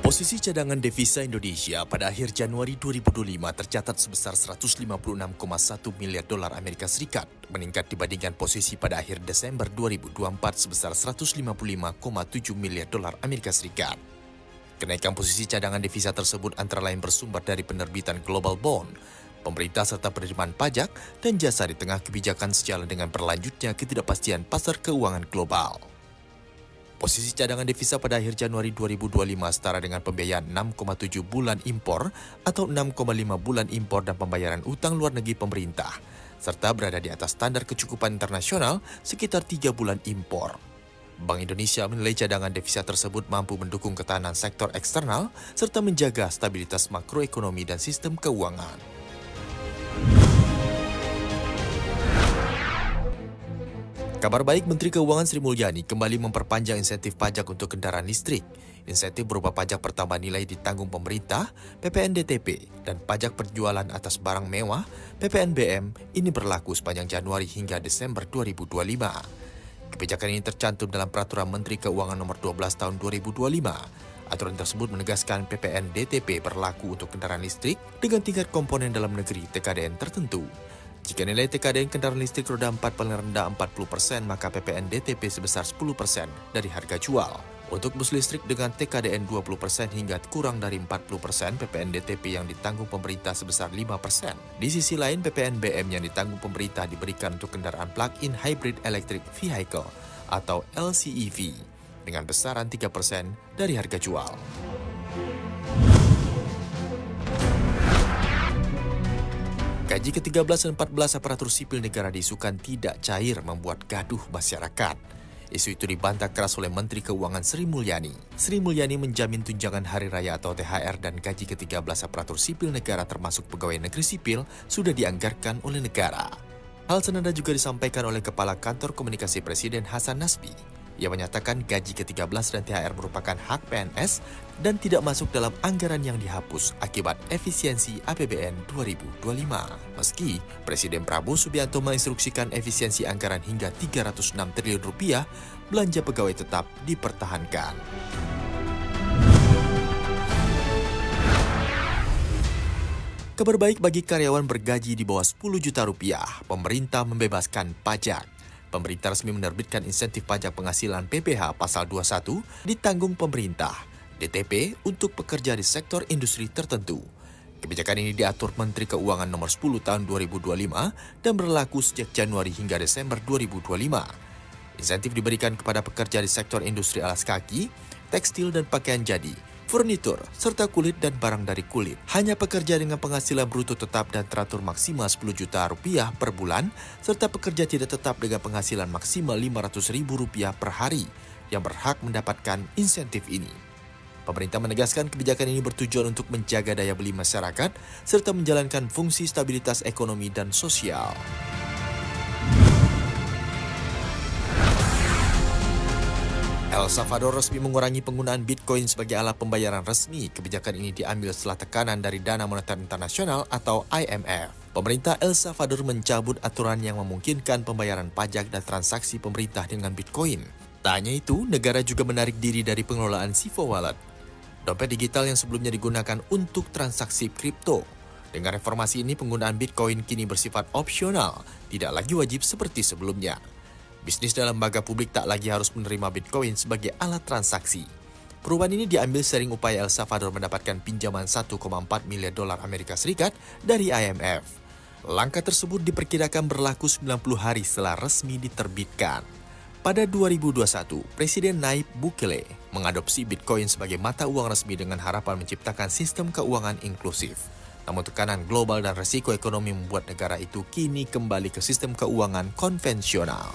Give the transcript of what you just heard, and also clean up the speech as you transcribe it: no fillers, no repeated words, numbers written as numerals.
Posisi cadangan devisa Indonesia pada akhir Januari 2025 tercatat sebesar 156,1 miliar dolar Amerika Serikat, meningkat dibandingkan posisi pada akhir Desember 2024 sebesar 155,7 miliar dolar Amerika Serikat. Kenaikan posisi cadangan devisa tersebut antara lain bersumber dari penerbitan global bond, pemerintah serta penerimaan pajak dan jasa di tengah kebijakan sejalan dengan berlanjutnya ketidakpastian pasar keuangan global. Posisi cadangan devisa pada akhir Januari 2025 setara dengan pembiayaan 6,7 bulan impor atau 6,5 bulan impor dan pembayaran utang luar negeri pemerintah, serta berada di atas standar kecukupan internasional sekitar 3 bulan impor. Bank Indonesia menilai cadangan devisa tersebut mampu mendukung ketahanan sektor eksternal serta menjaga stabilitas makroekonomi dan sistem keuangan. Kabar baik, Menteri Keuangan Sri Mulyani kembali memperpanjang insentif pajak untuk kendaraan listrik. Insentif berupa pajak pertambahan nilai ditanggung pemerintah, PPN-DTP, dan pajak penjualan atas barang mewah, PPN-BM, ini berlaku sepanjang Januari hingga Desember 2025. Kebijakan ini tercantum dalam Peraturan Menteri Keuangan Nomor 12 Tahun 2025. Aturan tersebut menegaskan PPN-DTP berlaku untuk kendaraan listrik dengan tingkat komponen dalam negeri TKDN tertentu. Jika nilai TKDN kendaraan listrik roda 4 paling rendah 40%, maka PPN DTP sebesar 10% dari harga jual. Untuk bus listrik dengan TKDN 20% hingga kurang dari 40%, PPN DTP yang ditanggung pemerintah sebesar 5%. Di sisi lain, PPN BM yang ditanggung pemerintah diberikan untuk kendaraan plug-in hybrid electric vehicle atau LCEV dengan besaran 3% dari harga jual. Gaji ke-13 dan 14 aparatur sipil negara diisukan tidak cair membuat gaduh masyarakat. Isu itu dibantah keras oleh Menteri Keuangan Sri Mulyani. Sri Mulyani menjamin tunjangan hari raya atau THR dan gaji ke-13 aparatur sipil negara termasuk pegawai negeri sipil sudah dianggarkan oleh negara. Hal senada juga disampaikan oleh Kepala Kantor Komunikasi Presiden Hasan Nasbi. Ia menyatakan gaji ke-13 dan THR merupakan hak PNS dan tidak masuk dalam anggaran yang dihapus akibat efisiensi APBN 2025. Meski Presiden Prabowo Subianto menginstruksikan efisiensi anggaran hingga 306 triliun rupiah, belanja pegawai tetap dipertahankan. Kabar baik bagi karyawan bergaji di bawah 10 juta rupiah, pemerintah membebaskan pajak. Pemerintah resmi menerbitkan insentif pajak penghasilan PPh pasal 21 ditanggung pemerintah, DTP untuk pekerja di sektor industri tertentu. Kebijakan ini diatur Menteri Keuangan Nomor 10 Tahun 2025 dan berlaku sejak Januari hingga Desember 2025. Insentif diberikan kepada pekerja di sektor industri alas kaki, tekstil dan pakaian jadi, furnitur, serta kulit dan barang dari kulit. Hanya pekerja dengan penghasilan bruto tetap dan teratur maksimal 10 juta rupiah per bulan, serta pekerja tidak tetap dengan penghasilan maksimal 500 ribu rupiah per hari yang berhak mendapatkan insentif ini. Pemerintah menegaskan kebijakan ini bertujuan untuk menjaga daya beli masyarakat, serta menjalankan fungsi stabilitas ekonomi dan sosial. El Salvador resmi mengurangi penggunaan Bitcoin sebagai alat pembayaran resmi. Kebijakan ini diambil setelah tekanan dari Dana Moneter Internasional atau IMF. Pemerintah El Salvador mencabut aturan yang memungkinkan pembayaran pajak dan transaksi pemerintah dengan Bitcoin. Tak hanya itu, negara juga menarik diri dari pengelolaan Sivo Wallet, dompet digital yang sebelumnya digunakan untuk transaksi kripto. Dengan reformasi ini, penggunaan Bitcoin kini bersifat opsional, tidak lagi wajib seperti sebelumnya. Bisnis dan lembaga publik tak lagi harus menerima Bitcoin sebagai alat transaksi. Perubahan ini diambil seiring upaya El Salvador mendapatkan pinjaman 1,4 miliar dolar Amerika Serikat dari IMF. Langkah tersebut diperkirakan berlaku 90 hari setelah resmi diterbitkan. Pada 2021, Presiden Nayib Bukele mengadopsi Bitcoin sebagai mata uang resmi dengan harapan menciptakan sistem keuangan inklusif. Namun tekanan global dan resiko ekonomi membuat negara itu kini kembali ke sistem keuangan konvensional.